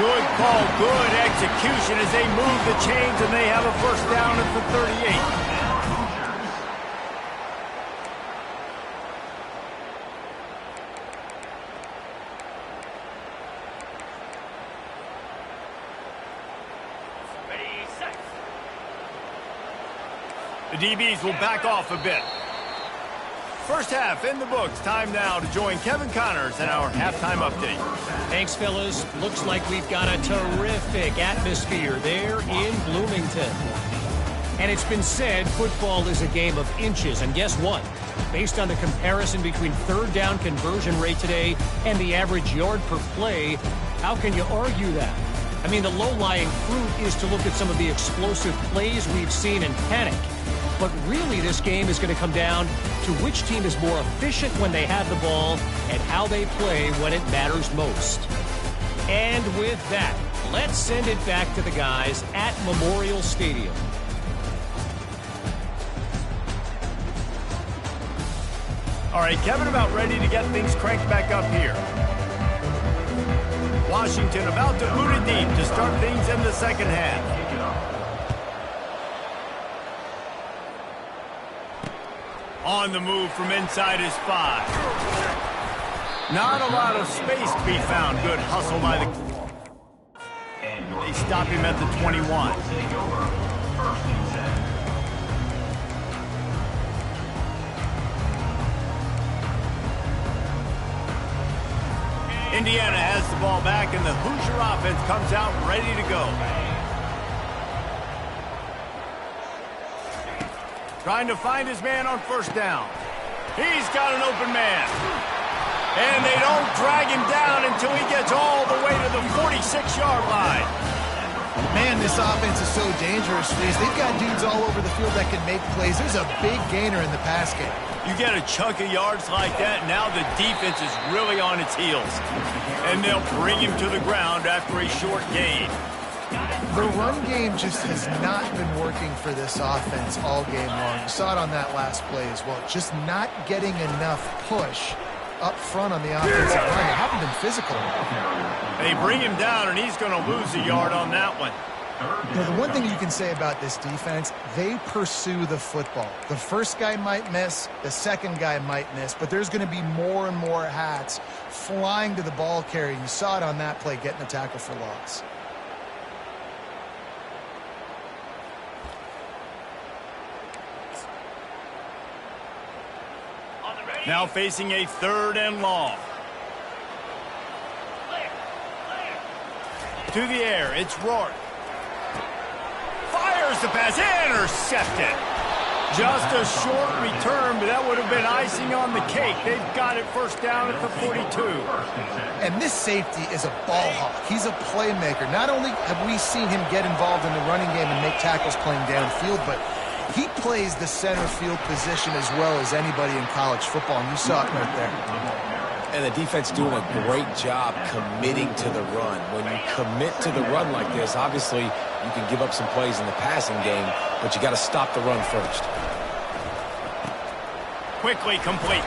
Good call, good execution as they move the chains and they have a first down at the 38. The DBs will back off a bit. First half in the books. Time now to join Kevin Connors in our halftime update. Thanks, fellas. Looks like we've got a terrific atmosphere there in Bloomington. And it's been said football is a game of inches. And guess what? Based on the comparison between third down conversion rate today and the average yard per play, how can you argue that? I mean, the low-lying fruit is to look at some of the explosive plays we've seen and panic. But really, this game is going to come down to which team is more efficient when they have the ball and how they play when it matters most. And with that, let's send it back to the guys at Memorial Stadium. All right, Kevin, about ready to get things cranked back up here. Washington about to boot it deep to start things in the second half. On the move from inside his 5. Not a lot of space to be found. Good hustle by the... They stop him at the 21. Indiana has the ball back, and the Hoosier offense comes out ready to go. Trying to find his man on first down. He's got an open man. And they don't drag him down until he gets all the way to the 46-yard line. Man, this offense is so dangerous, Reese. They've got dudes all over the field that can make plays. There's a big gainer in the pass game. You get a chunk of yards like that, now the defense is really on its heels. And they'll bring him to the ground after a short gain. The run game just has not been working for this offense all game long. You saw it on that last play as well. Just not getting enough push up front on the offensive line. They haven't been physical. They bring him down, and he's going to lose a yard on that one. You know, the one thing you can say about this defense, they pursue the football. The first guy might miss, the second guy might miss, but there's going to be more and more hats flying to the ball carrier. You saw it on that play, getting a tackle for loss. Now facing a third and long. To the air, it's Rourke. Fires the pass, intercepted. Just a short return, but that would have been icing on the cake. They've got it first down at the 42. And this safety is a ball hawk. He's a playmaker. Not only have we seen him get involved in the running game and make tackles playing downfield, but he plays the center field position as well as anybody in college football, and you saw it right there. And the defense doing a great job committing to the run. When you commit to the run like this, obviously you can give up some plays in the passing game, but you got to stop the run first. Quickly complete.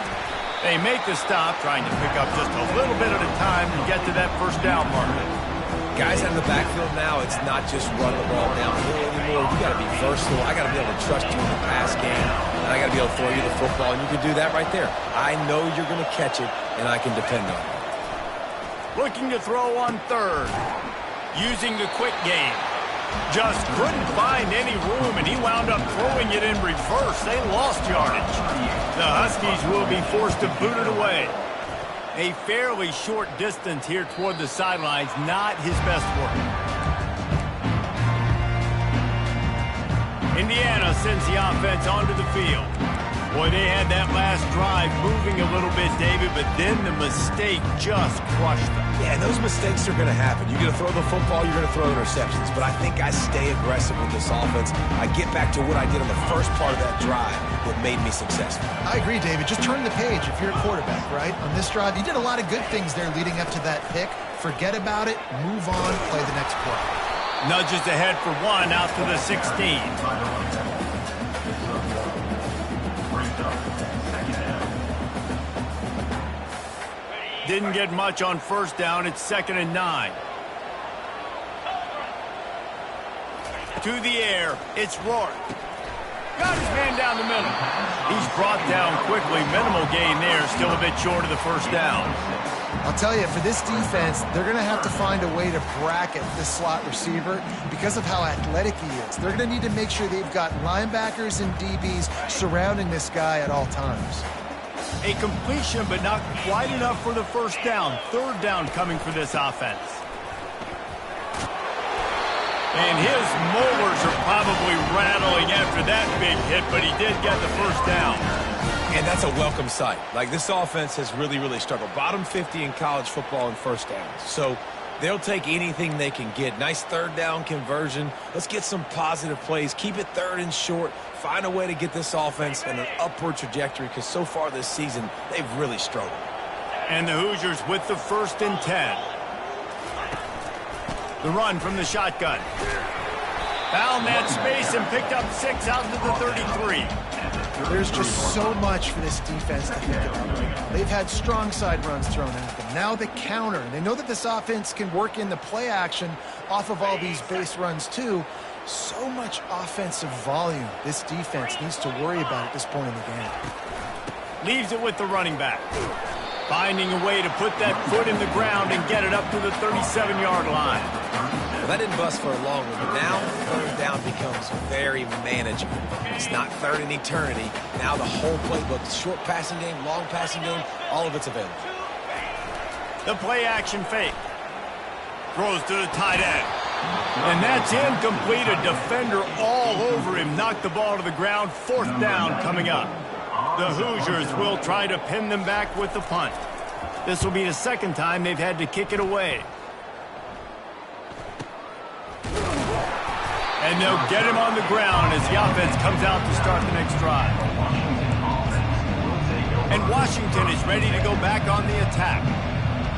They make the stop, trying to pick up just a little bit at a time to get to that first down mark. Guys out in the backfield now, it's not just run the ball downhill anymore. You got to be versatile. I got to be able to trust you in the pass game, and I got to be able to throw you the football, and you can do that right there. I know you're going to catch it, and I can depend on it. Looking to throw on third. Using the quick game. Just couldn't find any room, and he wound up throwing it in reverse. They lost yardage. The Huskies will be forced to boot it away. A fairly short distance here toward the sidelines, not his best work. Indiana sends the offense onto the field. Boy, they had that last drive moving a little bit, David, but then the mistake just crushed them. Yeah, and those mistakes are going to happen. You're going to throw the football, you're going to throw interceptions. But I think I stay aggressive with this offense. I get back to what I did on the first part of that drive that made me successful. I agree, David. Just turn the page if you're a quarterback, right? On this drive, you did a lot of good things there leading up to that pick. Forget about it, move on, play the next play. Nudges ahead for one out to the 16. Didn't get much on first down. It's 2nd and 9. To the air, it's Rourke. Got his man down the middle. He's brought down quickly. Minimal gain there, still a bit short of the first down. I'll tell you, for this defense, they're going to have to find a way to bracket this slot receiver because of how athletic he is. They're going to need to make sure they've got linebackers and DBs surrounding this guy at all times. A completion, but not quite enough for the first down. Third down coming for this offense. And his molars are probably rattling after that big hit, but he did get the first down. And that's a welcome sight. Like, this offense has really, really struggled. Bottom 50 in college football in first downs. So they'll take anything they can get. Nice third down conversion. Let's get some positive plays. Keep it third and short. Find a way to get this offense in an upward trajectory because so far this season, they've really struggled. And the Hoosiers with the 1st and 10. The run from the shotgun. Found that space and picked up 6 out to the 33. There's just so much for this defense to think about right now. They've had strong side runs thrown at them. Now the counter. They know that this offense can work in the play action off of all these base runs too. So much offensive volume this defense needs to worry about at this point in the game. Leaves it with the running back. Finding a way to put that foot in the ground and get it up to the 37-yard line. Well, that didn't bust for a long one, but now third down becomes very manageable. It's not third in eternity. Now the whole playbook, short passing game, long passing game, all of it's available. The play action fake. Throws to the tight end. And that's incomplete. A defender all over him. Knocked the ball to the ground. 4th down coming up. The Hoosiers will try to pin them back with the punt. This will be the 2nd time they've had to kick it away. And they'll get him on the ground as the offense comes out to start the next drive. And Washington is ready to go back on the attack.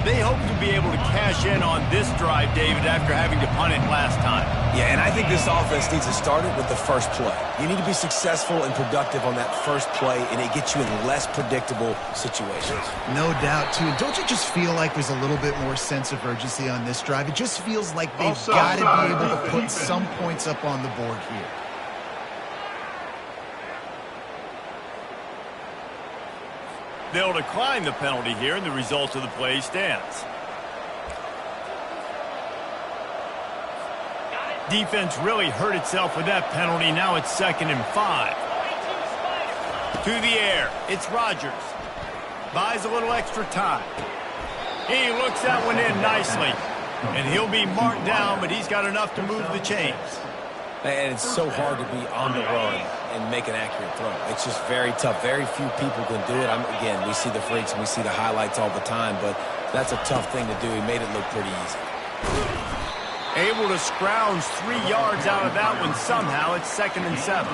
They hope to be able to cash in on this drive, David, after having to punt it last time. Yeah, and I think this offense needs to start it with the first play. You need to be successful and productive on that first play, and it gets you in less predictable situations. No doubt, too. Don't you just feel like there's a little bit more sense of urgency on this drive? It just feels like they've got to be able to put some points up on the board here. They'll decline the penalty here, and the result of the play stands. Defense really hurt itself with that penalty. Now it's 2nd and 5. To the air. It's Rodgers. Buys a little extra time. He looks that one in nicely. And he'll be marked down, but he's got enough to move the chains. And it's so hard to be on the run and make an accurate throw. It's just very tough. Very few people can do it. Again, we see the freaks and we see the highlights all the time, but that's a tough thing to do. He made it look pretty easy. Able to scrounge 3 yards out of that one somehow. It's 2nd and 7.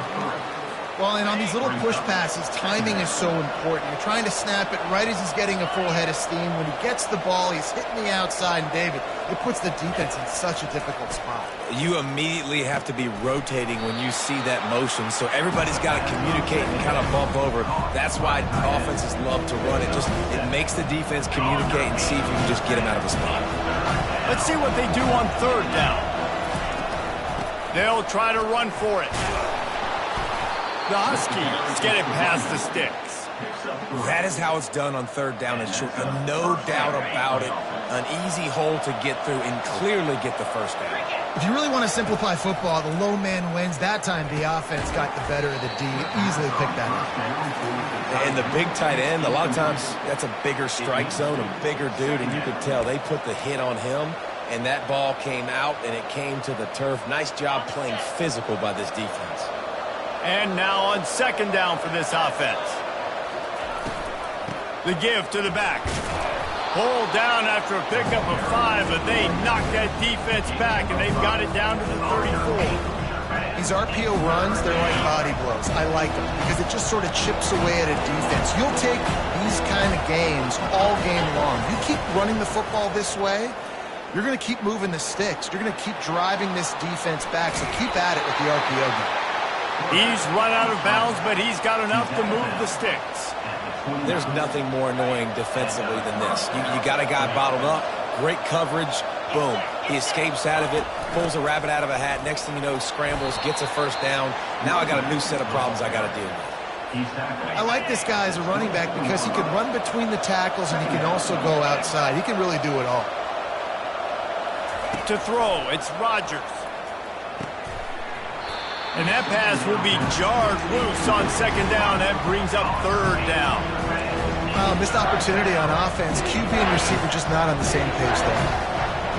Well, and on these little push passes, timing is so important. You're trying to snap it right as he's getting a full head of steam. When he gets the ball, he's hitting the outside, and David, it puts the defense in such a difficult spot. You immediately have to be rotating when you see that motion, so everybody's got to communicate and kind of bump over. That's why offenses love to run it. It makes the defense communicate and see if you can just get him out of a spot. Let's see what they do on 3rd down. They'll try to run for it. The Huskies get it past the sticks. That is how it's done on 3rd down and short. No doubt about it. An easy hole to get through and clearly get the first down. If you really want to simplify football, the low man wins. That time the offense got the better of the D. Easily picked that up. And the big tight end, a lot of times that's a bigger strike zone, a bigger dude, and you could tell they put the hit on him, and that ball came out, and it came to the turf. Nice job playing physical by this defense. And now on 2nd down for this offense. The give to the back. Pulled down after a pickup of 5, but they knocked that defense back, and they've got it down to the 34. These RPO runs, they're like body blows. I like them because it just sort of chips away at a defense. You'll take these kind of games all game long. You keep running the football this way, you're going to keep moving the sticks. You're going to keep driving this defense back, so keep at it with the RPO game. He's run out of bounds, but he's got enough to move the sticks. There's nothing more annoying defensively than this. You got a guy bottled up, great coverage, boom. He escapes out of it, pulls a rabbit out of a hat. Next thing you know, scrambles, gets a first down. Now I got a new set of problems I got to deal with. I like this guy as a running back because he can run between the tackles and he can also go outside. He can really do it all. To throw, it's Rodgers. And that pass will be jarred loose on second down. That brings up third down. Missed opportunity on offense. QB and receiver just not on the same page there.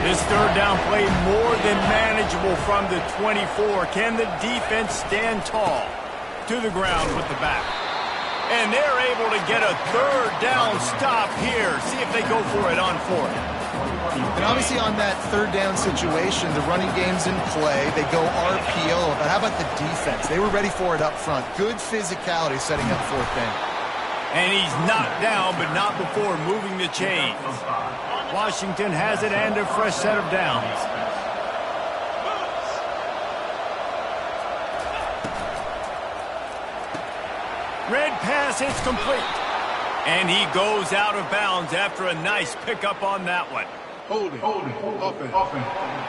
This third down play more than manageable from the 24. Can the defense stand tall? To the ground with the back. And they're able to get a third down stop here. See if they go for it on fourth. And obviously on that third down situation, the running game's in play. They go RPO. But how about the defense? They were ready for it up front. Good physicality setting up fourth down. And he's knocked down, but not before moving the chains. Washington has it and a fresh set of downs. Red pass, it's complete. And he goes out of bounds after a nice pickup on that one. Holding. Offense.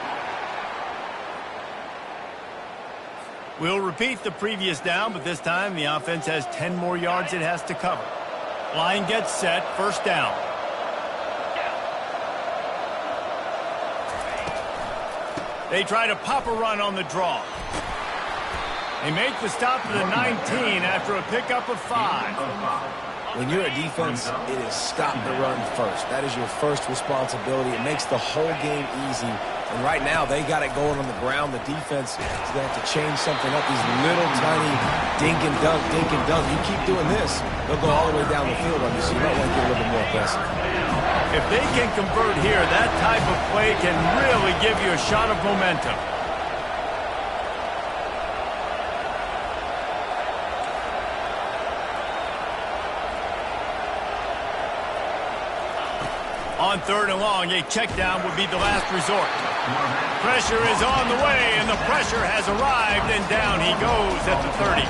We'll repeat the previous down, but this time the offense has 10 more yards it has to cover. Line gets set, first down. They try to pop a run on the draw. They make the stop to the 19 after a pickup of 5. When you're a defense, it is stop the run first. That is your first responsibility. It makes the whole game easy. And right now, they got it going on the ground. The defense is going to have to change something up. These little tiny dink and dunk. You keep doing this, they'll go all the way down the field on you, so you might want to get a little bit more aggressive. If they can convert here, that type of play can really give you a shot of momentum. On third and long, a check down would be the last resort. Pressure is on the way, and the pressure has arrived, and down he goes at the 30.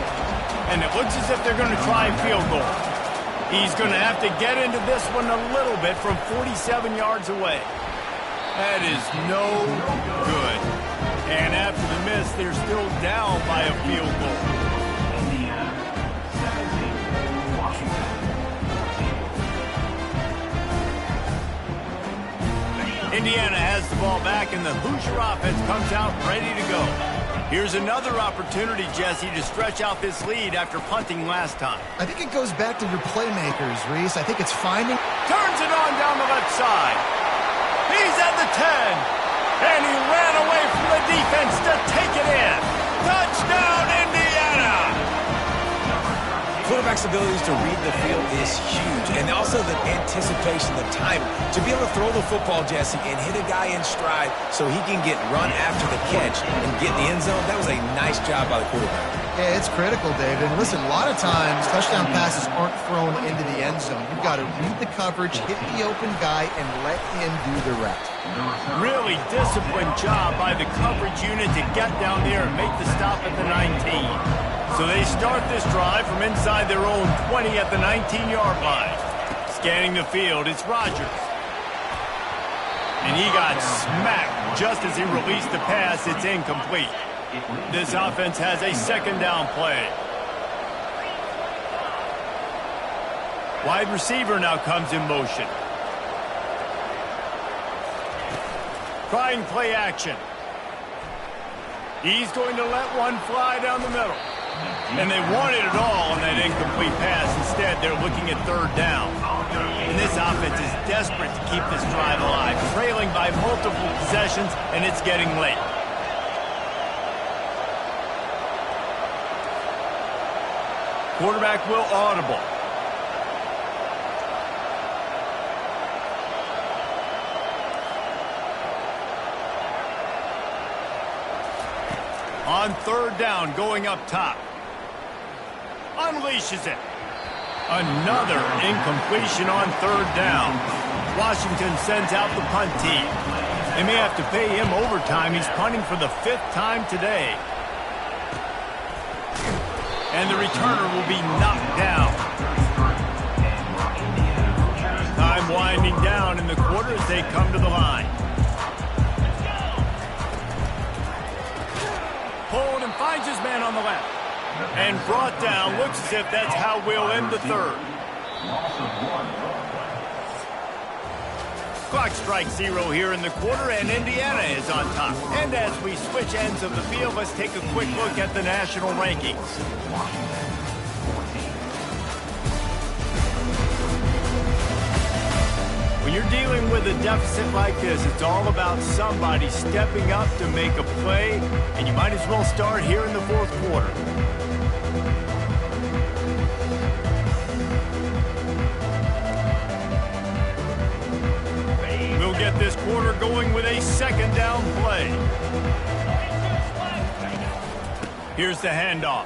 And it looks as if they're going to try field goal. He's going to have to get into this one a little bit from 47 yards away. That is no good. And after the miss, they're still down by a field goal. Indiana has the ball back, and the Hoosier offense comes out ready to go. Here's another opportunity, Jesse, to stretch out this lead after punting last time. I think it goes back to your playmakers, Reese. I think it's finding... Turns it on down the left side. He's at the 10. And he ran away from the defense to take it in. Touchdown, Indiana! Quarterback's abilities to read the field is huge, and also the anticipation, the timing. To be able to throw the football, Jesse, and hit a guy in stride so he can get run after the catch and get in the end zone, that was a nice job by the quarterback. Yeah, it's critical, David. And listen, a lot of times touchdown passes aren't thrown into the end zone. You've got to read the coverage, hit the open guy, and let him do the rest. Really disciplined job by the coverage unit to get down there and make the stop at the 19. So they start this drive from inside their own 20 at the 19-yard line. Scanning the field, it's Rodgers. And he got smacked just as he released the pass. It's incomplete. This offense has a second down play. Wide receiver now comes in motion. Trying play action. He's going to let one fly down the middle. And they wanted it all on that incomplete pass. Instead, they're looking at third down. And this offense is desperate to keep this drive alive, trailing by multiple possessions, and it's getting late. Quarterback will audible. On third down, going up top. Unleashes it. Another incompletion on third down. Washington sends out the punt team. They may have to pay him overtime. He's punting for the 5th time today. And the returner will be knocked down. Time winding down in the quarter as they come to the line. Finds his man on the left. And brought down. Looks as if that's how we'll end the third. Clock strikes 0 here in the quarter, and Indiana is on top. And as we switch ends of the field, let's take a quick look at the national rankings. When you're dealing with a deficit like this, it's all about somebody stepping up to make a play, and you might as well start here in the fourth quarter. We'll get this quarter going with a second down play. Here's the handoff.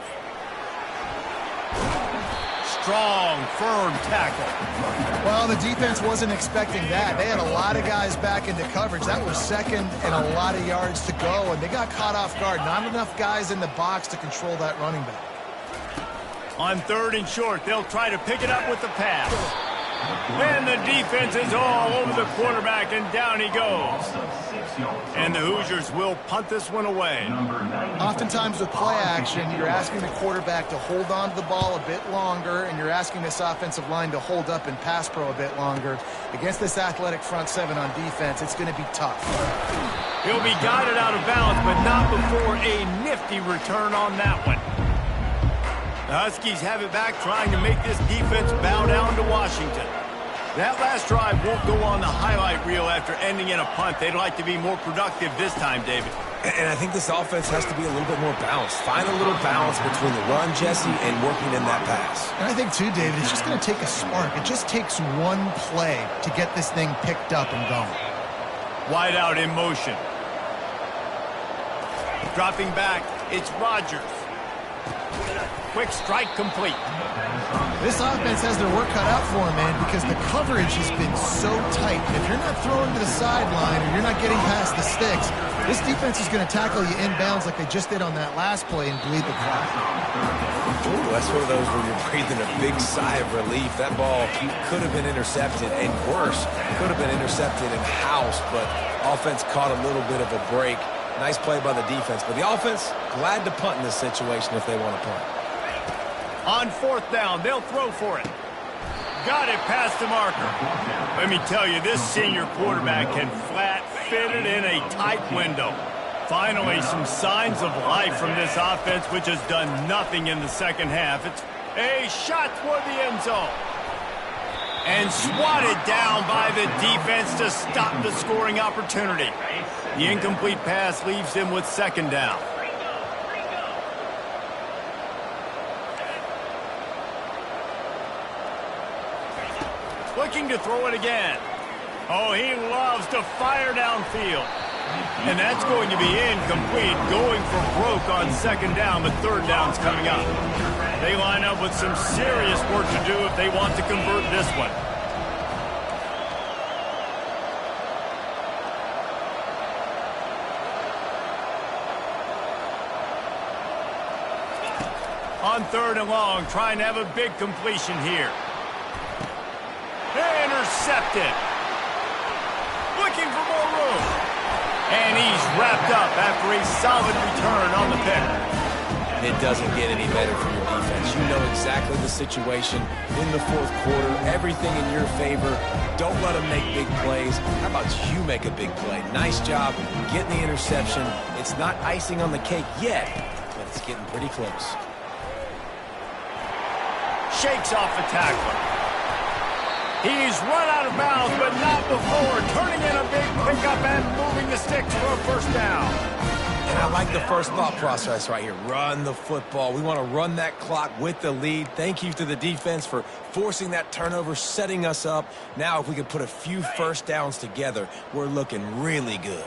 Strong, firm tackle. Well, the defense wasn't expecting that. They had a lot of guys back into coverage. That was second and a lot of yards to go, and they got caught off guard. Not enough guys in the box to control that running back. On 3rd and short, they'll try to pick it up with the pass. And the defense is all over the quarterback, and down he goes. And the Hoosiers will punt this one away. Oftentimes with play action, you're asking the quarterback to hold on to the ball a bit longer, and you're asking this offensive line to hold up in pass pro a bit longer. Against this athletic front seven on defense, it's going to be tough. He'll be guided out of bounds, but not before a nifty return on that one. The Huskies have it back, trying to make this defense bow down to Washington. That last drive won't go on the highlight reel after ending in a punt. They'd like to be more productive this time, David. And I think this offense has to be a little bit more balanced. Find a little balance between the run, Jesse, and working in that pass. And I think, too, David, it's just going to take a spark. It just takes one play to get this thing picked up and going. Wide out in motion. Dropping back, it's Rodgers. Quick strike complete. This offense has their work cut out for them, man, because the coverage has been so tight. If you're not throwing to the sideline or you're not getting past the sticks, this defense is going to tackle you inbounds like they just did on that last play and bleed the clock. Ooh, that's one of those where you're breathing a big sigh of relief. That ball could have been intercepted, and worse, could have been intercepted and housed, but offense caught a little bit of a break. Nice play by the defense, but the offense, glad to punt in this situation if they want to punt. On 4th down, they'll throw for it. Got it past the marker. Let me tell you, this senior quarterback can flat fit it in a tight window. Finally, some signs of life from this offense, which has done nothing in the second half. It's a shot toward the end zone. And swatted down by the defense to stop the scoring opportunity. The incomplete pass leaves him with 2nd down. Looking to throw it again. Oh, he loves to fire downfield. And that's going to be incomplete, going for broke on 2nd down, but 3rd down's coming up. They line up with some serious work to do if they want to convert this one. On 3rd and long, trying to have a big completion here. Intercepted. Looking for more room. And he's wrapped up after a solid return on the pick. It doesn't get any better for your defense. You know exactly the situation in the 4th quarter. Everything in your favor. Don't let them make big plays. How about you make a big play? Nice job getting the interception. It's not icing on the cake yet, but it's getting pretty close. Shakes off the tackler. He's run out of bounds, but not before turning in a big pickup and moving the sticks for a 1st down. And I like the first thought process right here. Run the football. We want to run that clock with the lead. Thank you to the defense for forcing that turnover, setting us up. Now if we could put a few 1st downs together, we're looking really good.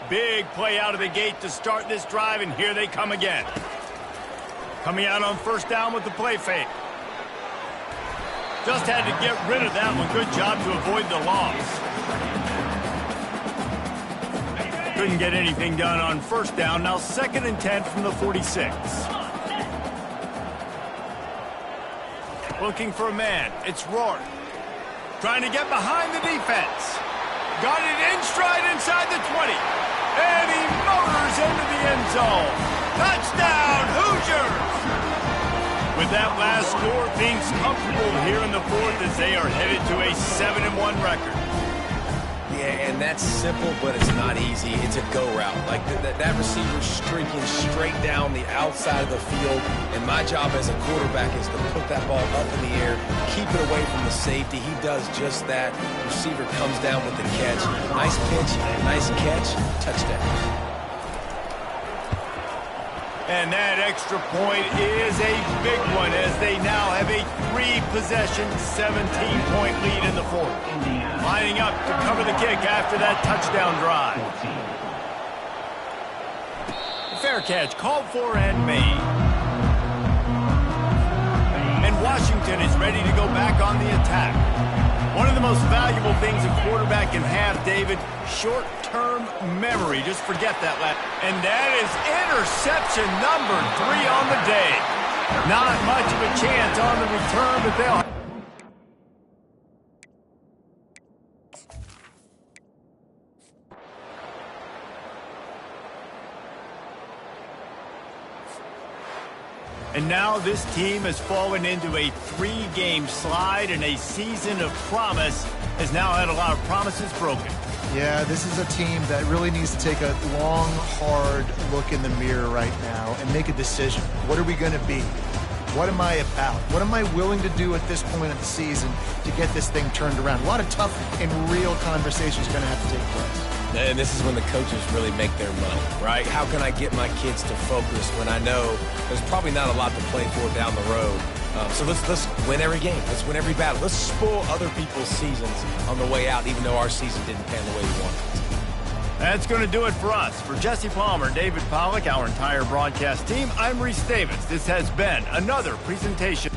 Big play out of the gate to start this drive, and here they come again. Coming out on 1st down with the play fake. Just had to get rid of that one. Good job to avoid the loss. Couldn't get anything done on 1st down. Now 2nd and 10 from the 46. Looking for a man. It's Rourke. Trying to get behind the defense. Got it in stride inside the 20. And he motors into the end zone. Touchdown, Hoosiers! With that last score, things comfortable here in the fourth as they are headed to a 7-1 record. Yeah, and that's simple, but it's not easy. It's a go route. Like that receiver's streaking straight down the outside of the field, and my job as a quarterback is to put that ball up in the air, keep it away from the safety. He does just that. Receiver comes down with the catch. Nice pitch, nice catch, touchdown. And that extra point is a big one as they now have a 3-possession, 17-point lead in the fourth. Lining up to cover the kick after that touchdown drive. Fair catch called for and made. And Washington is ready to go back on the attack. One of the most valuable things a quarterback can have, David, short-term memory. Just forget that. And that is interception number 3 on the day. Not much of a chance on the return, but they'll... And now this team has fallen into a 3-game slide, and a season of promise has now had a lot of promises broken. Yeah, this is a team that really needs to take a long, hard look in the mirror right now and make a decision. What are we going to be? What am I about? What am I willing to do at this point of the season to get this thing turned around? A lot of tough and real conversations are going to have to take place. And this is when the coaches really make their money, right? How can I get my kids to focus when I know there's probably not a lot to play for down the road? So let's win every game. Let's win every battle. Let's spoil other people's seasons on the way out, even though our season didn't pan the way we wanted it. That's going to do it for us. For Jesse Palmer, David Pollack, our entire broadcast team, I'm Reese Davis. This has been another presentation.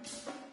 Holding.